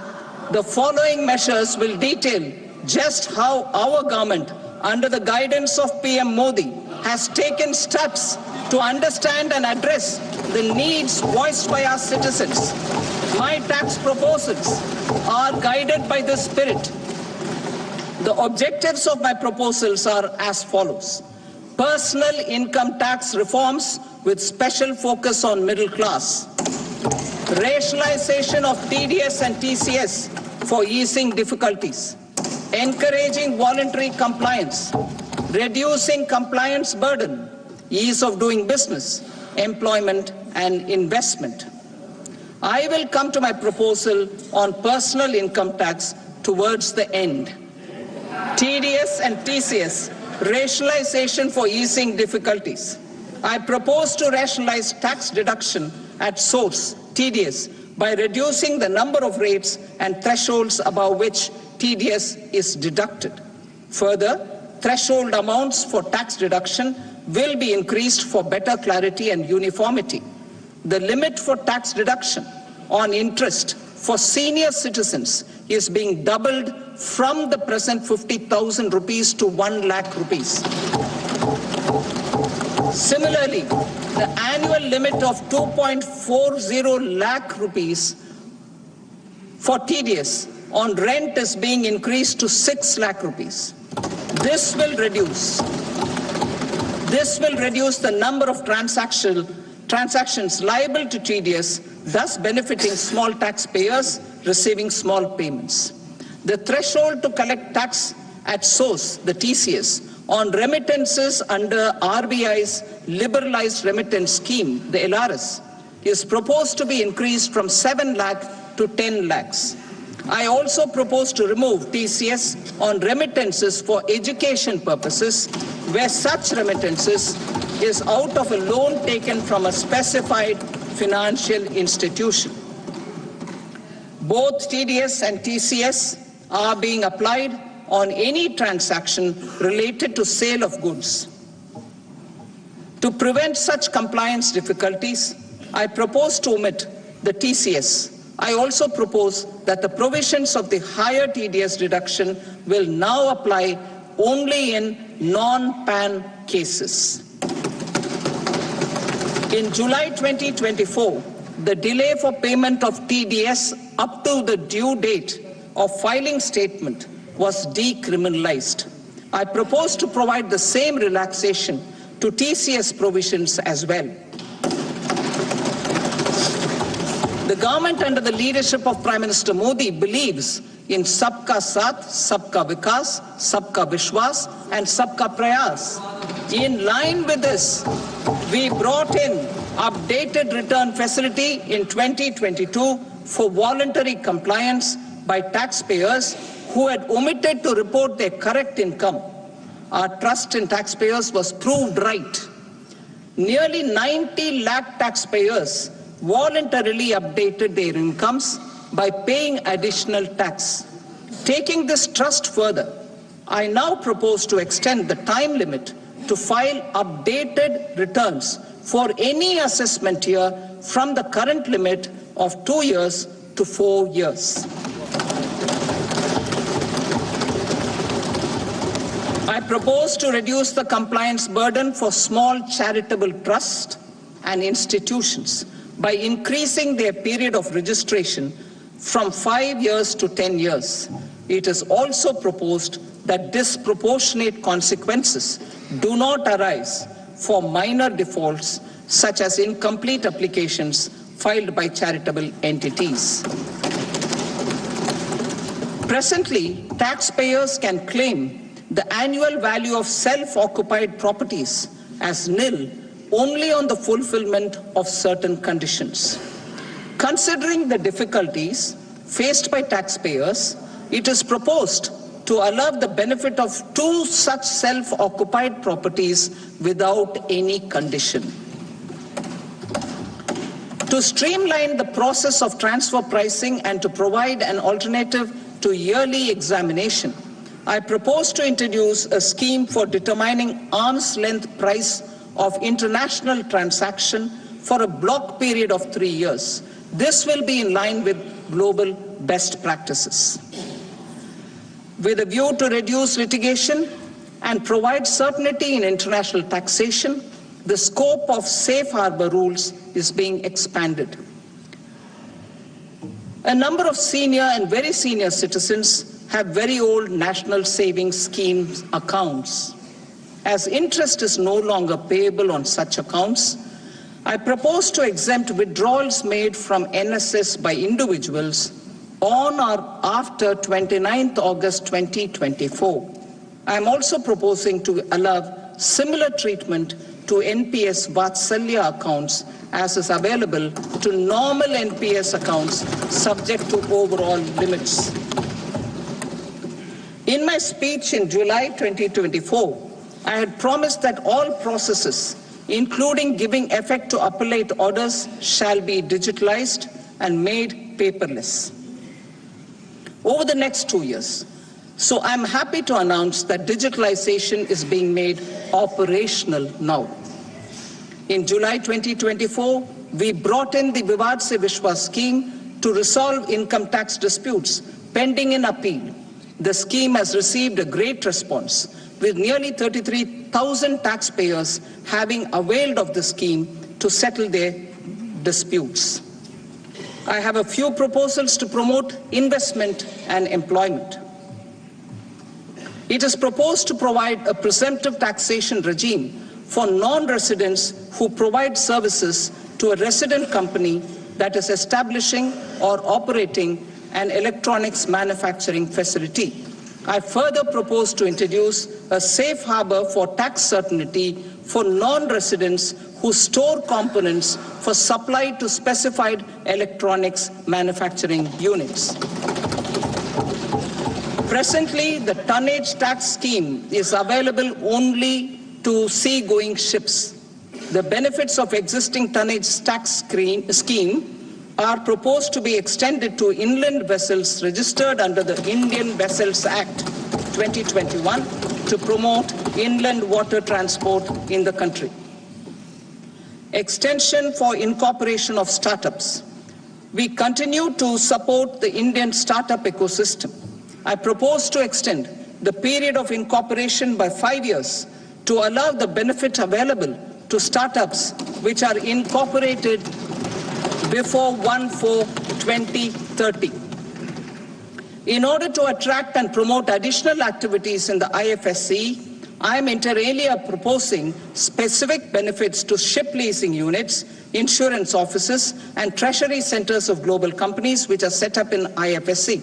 The following measures will detail just how our government, under the guidance of PM Modi, has taken steps to understand and address the needs voiced by our citizens. My tax proposals are guided by this spirit. The objectives of my proposals are as follows. Personal income tax reforms with special focus on middle class. Rationalization of TDS and TCS for easing difficulties. Encouraging voluntary compliance. Reducing compliance burden. Ease of doing business, employment and investment. I will come to my proposal on personal income tax towards the end. TDS and TCS, rationalization for easing difficulties. I propose to rationalize tax deduction at source, TDS, by reducing the number of rates and thresholds above which TDS is deducted. Further, threshold amounts for tax deduction will be increased for better clarity and uniformity. The limit for tax deduction on interest for senior citizens is being doubled from the present 50,000 rupees to 1 lakh rupees. Similarly, the annual limit of 2.40 lakh rupees for TDS on rent is being increased to 6 lakh rupees. This will reduce the number of transactions liable to TDS, thus benefiting small taxpayers receiving small payments. The threshold to collect tax at source, the TCS, on remittances under RBI's liberalized remittance scheme, the LRS, is proposed to be increased from 7 lakh to 10 lakhs. I also propose to remove TCS on remittances for education purposes, where such remittances is out of a loan taken from a specified financial institution. Both TDS and TCS are being applied on any transaction related to sale of goods. To prevent such compliance difficulties, I propose to omit the TCS. I also propose that the provisions of the higher TDS deduction will now apply only in non-PAN cases. In July 2024, the delay for payment of TDS up to the due date of filing statement was decriminalized. I propose to provide the same relaxation to TCS provisions as well. The government under the leadership of Prime Minister Modi believes in Sabka Saath, Sabka Vikas, Sabka Vishwas and Sabka Prayas. In line with this, we brought in updated return facility in 2022 for voluntary compliance by taxpayers who had omitted to report their correct income. Our trust in taxpayers was proved right. Nearly 90 lakh taxpayers voluntarily updated their incomes by paying additional tax. Taking this trust further, I now propose to extend the time limit to file updated returns for any assessment year from the current limit of 2 years to 4 years. I propose to reduce the compliance burden for small charitable trusts and institutions by increasing their period of registration from 5 years to 10 years. It is also proposed that disproportionate consequences do not arise for minor defaults such as incomplete applications filed by charitable entities. Presently, taxpayers can claim the annual value of self-occupied properties as nil only on the fulfillment of certain conditions. Considering the difficulties faced by taxpayers, it is proposed to allow the benefit of 2 such self-occupied properties without any condition. To streamline the process of transfer pricing and to provide an alternative to yearly examination, I propose to introduce a scheme for determining arm's length price of international transaction for a block period of 3 years. This will be in line with global best practices. With a view to reduce litigation and provide certainty in international taxation, the scope of safe harbor rules is being expanded. A number of senior and very senior citizens have very old national savings schemes accounts. As interest is no longer payable on such accounts, I propose to exempt withdrawals made from NSS by individuals on or after 29th August 2024. I am also proposing to allow similar treatment to NPS Vatsalya accounts as is available to normal NPS accounts subject to overall limits. In my speech in July 2024, I had promised that all processes, including giving effect to appellate orders, shall be digitalized and made paperless over the next 2 years. So I'm happy to announce that digitalization is being made operational now. In July 2024, we brought in the Vivad Se Vishwas scheme to resolve income tax disputes pending in appeal. The scheme has received a great response, with nearly 33,000 taxpayers having availed of the scheme to settle their disputes. I have a few proposals to promote investment and employment. It is proposed to provide a presumptive taxation regime for non-residents who provide services to a resident company that is establishing or operating an electronics manufacturing facility. I further propose to introduce a safe harbor for tax certainty for non-residents who store components for supply to specified electronics manufacturing units. Presently, the tonnage tax scheme is available only to sea-going ships. The benefits of existing tonnage tax scheme are proposed to be extended to inland vessels registered under the Indian Vessels Act 2021 to promote inland water transport in the country. Extension for incorporation of startups. We continue to support the Indian startup ecosystem. I propose to extend the period of incorporation by 5 years to allow the benefit available to startups which are incorporated before 1/4/2030. In order to attract and promote additional activities in the IFSC, I am inter alia proposing specific benefits to ship leasing units, insurance offices, and treasury centers of global companies which are set up in IFSC.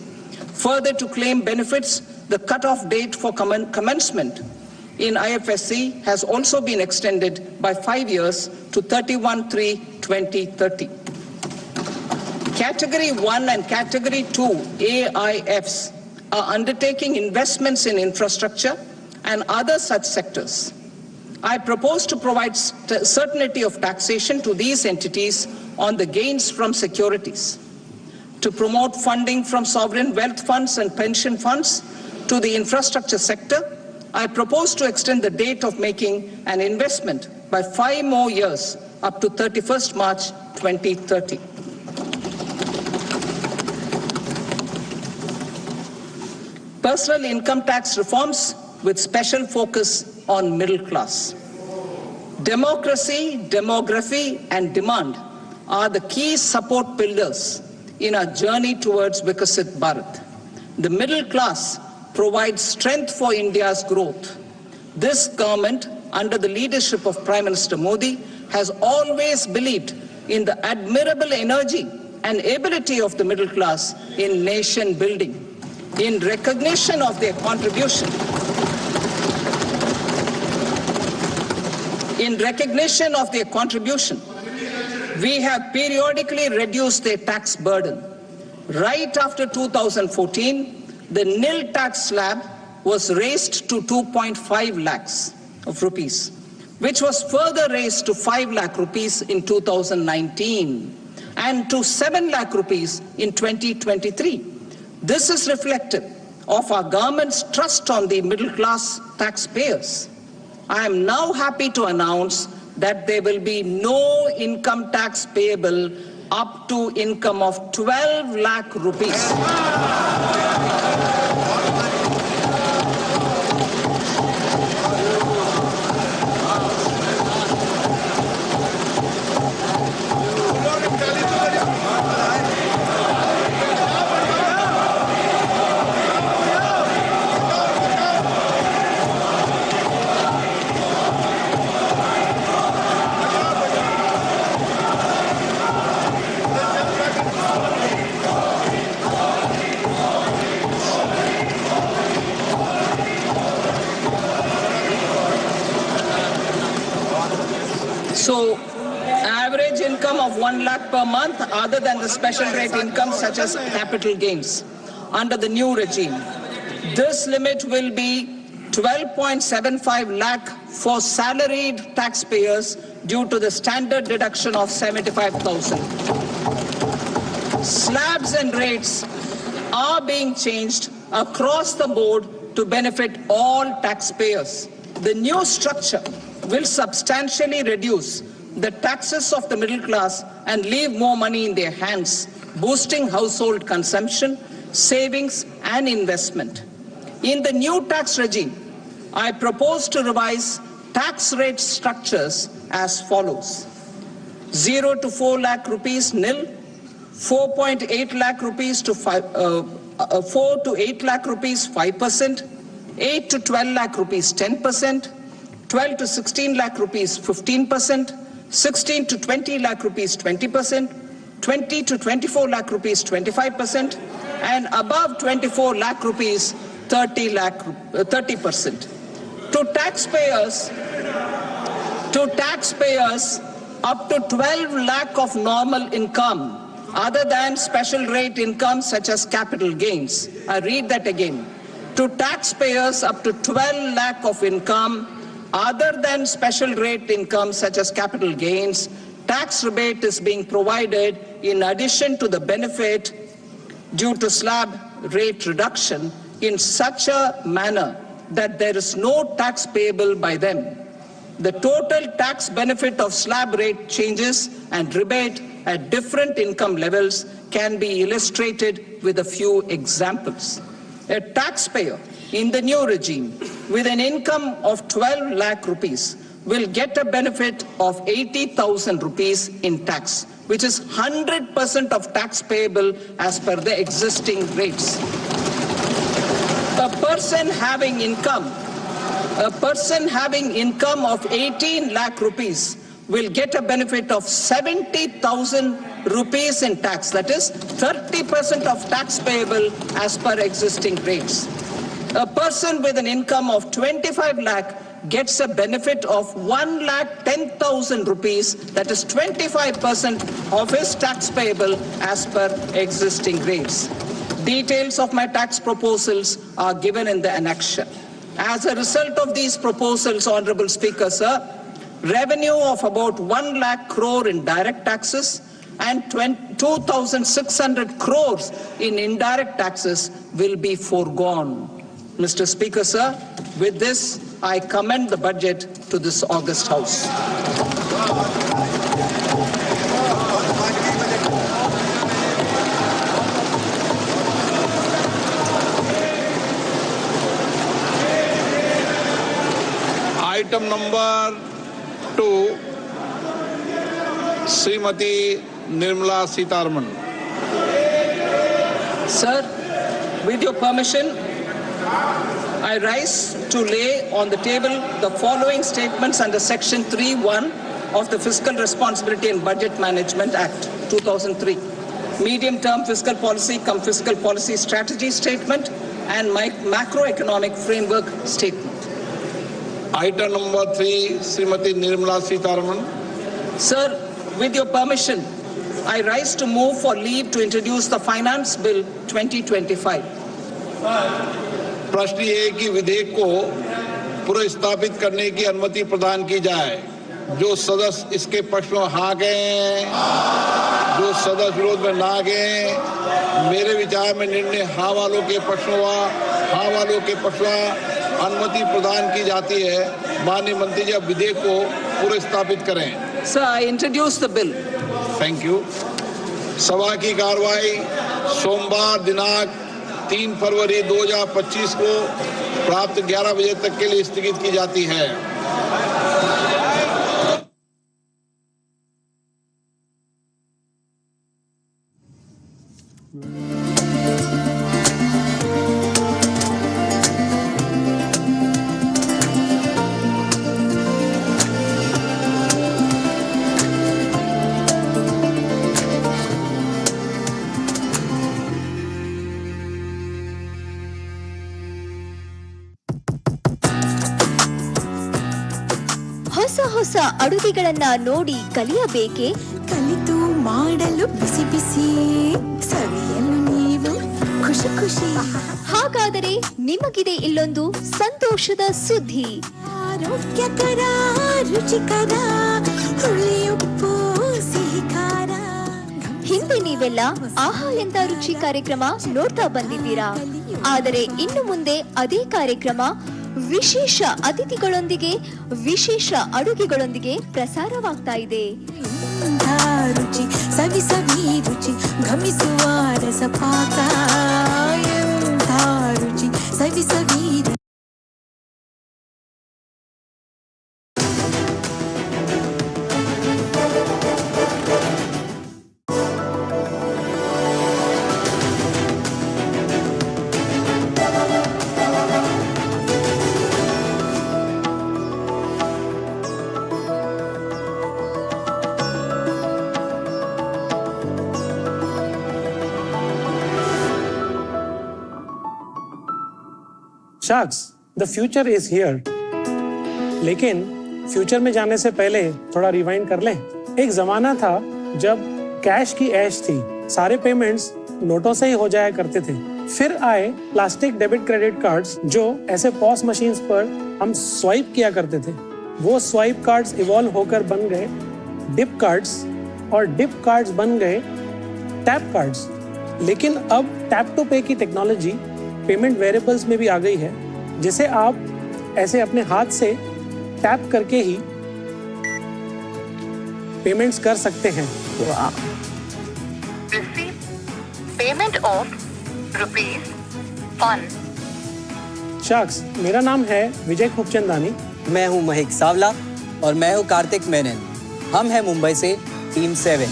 Further, to claim benefits, the cutoff date for commencement in IFSC has also been extended by 5 years to 31/3/2030. Category 1 and Category 2 AIFs are undertaking investments in infrastructure and other such sectors. I propose to provide certainty of taxation to these entities on the gains from securities. To promote funding from sovereign wealth funds and pension funds to the infrastructure sector, I propose to extend the date of making an investment by 5 more years up to 31st March 2030. Personal income tax reforms with special focus on middle class. Democracy, demography, and demand are the key support pillars in our journey towards Vikasit Bharat. The middle class provides strength for India's growth. This government, under the leadership of Prime Minister Modi, has always believed in the admirable energy and ability of the middle class in nation building. In recognition of their contribution, we have periodically reduced their tax burden. Right after 2014, the nil tax slab was raised to 2.5 lakhs of rupees, which was further raised to 5 lakh rupees in 2019 and to 7 lakh rupees in 2023. This is reflective of our government's trust on the middle class taxpayers. I am now happy to announce that there will be no income tax payable up to income of 12 lakh rupees. So, average income of 1 lakh per month other than the special rate income such as capital gains under the new regime. This limit will be 12.75 lakh for salaried taxpayers due to the standard deduction of 75,000. Slabs and rates are being changed across the board to benefit all taxpayers. The new structure will substantially reduce the taxes of the middle class and leave more money in their hands, boosting household consumption, savings, and investment. In the new tax regime, I propose to revise tax rate structures as follows: 0 to 4 lakh rupees nil, 4.8 lakh rupees to 4 to 8 lakh rupees 5%, 8 to 12 lakh rupees 10%, 12 to 16 lakh rupees 15%, 16 to 20 lakh rupees 20%, 20 to 24 lakh rupees 25%, and above 24 lakh rupees 30%. To taxpayers up to 12 lakh of normal income other than special rate income such as capital gains. I read that again. To taxpayers up to 12 lakh of income other than special rate income such as capital gains, tax rebate is being provided in addition to the benefit due to slab rate reduction in such a manner that there is no tax payable by them. The total tax benefit of slab rate changes and rebate at different income levels can be illustrated with a few examples. A taxpayer in the new regime with an income of 12 lakh rupees will get a benefit of 80,000 rupees in tax, which is 100% of tax payable as per the existing rates. A person having income of 18 lakh rupees will get a benefit of 70,000 rupees in tax, that is 30% of tax payable as per existing rates. A person with an income of 25 lakh gets a benefit of 1,10,000 rupees, that is 25% of his tax payable as per existing rates. Details of my tax proposals are given in the annexure. As a result of these proposals, Honorable Speaker, sir, revenue of about 1 lakh crore in direct taxes, and 2,600 crores in indirect taxes will be foregone. Mr. Speaker, sir, with this, I commend the budget to this august House. Item number 2, Srimati Nirmala Sitharaman. Sir, with your permission, I rise to lay on the table the following statements under Section 3(1) of the Fiscal Responsibility and Budget Management Act 2003. Medium-term fiscal policy cum fiscal policy strategy statement and macroeconomic framework statement. Item number 3, Srimati Nirmala Sitharaman. Sir, with your permission, I rise to move for leave to introduce the Finance Bill 2025. प्रश्न ये है कि विधेयक को पुनर्स्थापित करने की अनुमति प्रदान की जाए। जो सदस्य इसके पक्ष में हाँ गए, जो सदस्य विरोध में ना गए, मेरे विचार में निर्णय हाँ वालों के पक्ष में हुआ, हाँ वालों के पक्ष में अनुमति प्रदान की जाती है। माननीय मंत्री जी अब विधेयक को पुनर्स्थापित करें। Sir, I introduce the bill. Thank you. सभा की कार्रवाई सोमवार दिनांक 3 फरवरी 2025 को प्राप्त 11 बजे तक के लिए स्थगित की जाती है। ಹೊಸ ಅಡುಗೆಗಳನ್ನ ನೋಡಿ ಕಲಿಯಬೇಕೆ? ಕಲಿತು ಮಾಡಲು ಬಿಸಿ ಬಿಸಿ ಸವಿಯಲು ನೀವು ಖುಷಿ ಖುಷಿ. ಹಾಗಾದರೆ ನಿಮಗಿದೆ ಇಲ್ಲೊಂದು ಸಂತೋಷದ ಸುದ್ದಿ. ಆರೋಗ್ಯಕರ ರುಚಿಕರ ಹುಳಿಯುಪ್ಪು ಸಿಹಿ ಖಾರ. ಹಿಂದೆ ನೀವೆಲ್ಲ ಆಹಾ ಎಂತ ರುಚಿ ಕಾರ್ಯಕ್ರಮ ನೋಡ್ತಾ ಬಂದಿದ್ದೀರಾ. ಆದರೆ ಇನ್ನು ಮುಂದೆ ಅದೇ ಕಾರ್ಯಕ್ರಮ ವಿಶೇಷ ಅತಿಥಿಗಳೊಂದಿಗೆ, ವಿಶೇಷ ಅಡುಗೆಗಳೊಂದಿಗೆ ಪ್ರಸಾರವಾಗ್ತಾ ಇದೆ. ರುಚಿ ಸವಿ ಸವಿ ರುಚಿ ಘಮಿಸುವ ರಸಪಾಕ, ರುಚಿ ಸವಿ ಸವಿ. Sharks, the future is here. लेकिन फ्यूचर में जाने से पहले थोड़ा रिवाइंड कर लें। एक जमाना था जब कैश की ऐश थी, सारे पेमेंट्स नोटों से ही हो जाया करते थे। फिर आए प्लास्टिक डेबिट क्रेडिट कार्ड्स, जो ऐसे पॉस मशीन्स पर हम स्वाइप किया करते थे। वो स्वाइप कार्ड्स इवॉल्व होकर बन गए डिप कार्ड्स, और डिप कार्ड्स बन गए टैप कार्ड्स। लेकिन अब टैप टू पे की टेक्नोलॉजी पेमेंट वेरिएबल्स में भी आ गई है, जिसे आप ऐसे अपने हाथ से टैप करके ही पेमेंट्स कर सकते हैं। Payment of ₹1। शार्क्स, मेरा नाम है विजय खूबचंदानी। मैं हूं महक सावला और मैं हूं कार्तिक मेनन। हम हैं मुंबई से टीम 7।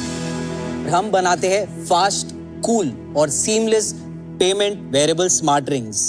हम बनाते हैं फास्ट, कूल और seamless payment variable smart rings.